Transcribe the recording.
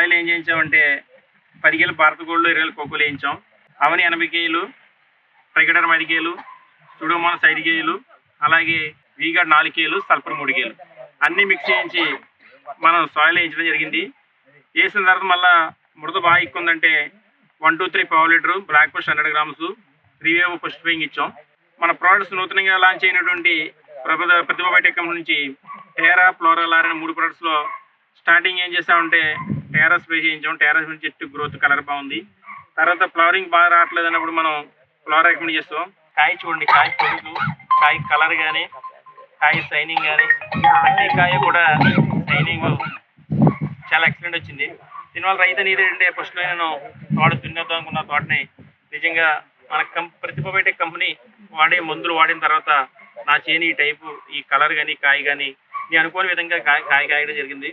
Soil ఏం చేయించామంటే 10 కేలు భారత gold 20 కేలు కోకోలు వేయించాం. అవని 80 కేలు, ప్రిగడర్ 10 కేలు, Pseudomonas 5 కేలు, అలాగే వీగార్డ్ 4 కేలు, సల్ఫర్ 3 కేలు అన్నీ మిక్స్ చేయించి మనం సాయిల్ వేయించడం జరిగింది. వేసిన తర్వాత మళ్ళీ మృద బాగా ఎక్కుందంటే 1, 2, 3 పావు లీటరు బ్లాక్ ఫస్ట్ 100 గ్రామ్స్ రివేవ్ ఫస్ట్ పేయింగ్ ఇచ్చాం. మన ప్రోడక్ట్స్ నూతనంగా లాంచ్ అయినటువంటి ప్రతిభ బయోటెక్ కంపెనీ నుంచి టేరా, ఫ్లోరా, లార్ అనే 3 ప్రొడక్ట్స్లో స్టార్టింగ్ ఏం చేసామంటే టేరా స్ప్రే చేయించాం. టేరా నుంచి చెట్టు గ్రోత్ కలర్ బాగుంది. తర్వాత ఫ్లవరింగ్ బాగా రావట్లేదు అన్నప్పుడు మనం ఫ్లోరా రికమెండ్ చేస్తాం. కాయ చూడండి, కాయ పొడుగు, కాయ కలర్ కానీ, కాయ షైనింగ్ కానీ, ప్రతి కాయ కూడా షైనింగ్ చాలా ఎక్సలెంట్ వచ్చింది. దీనివల్ల రైతు అనేది ఏంటంటే ఫస్ట్లో నేను తోట దున్నేద్దాం అనుకున్న తోటని నిజంగా మన ప్రతిభ బయోటెక్ కంపెనీ వాడే మందులు వాడిన తర్వాత నా చేను ఈ టైపు, ఈ కలర్ కానీ, కాయ కానీ నేను అనుకోని విధంగా కాయ కాయడం జరిగింది.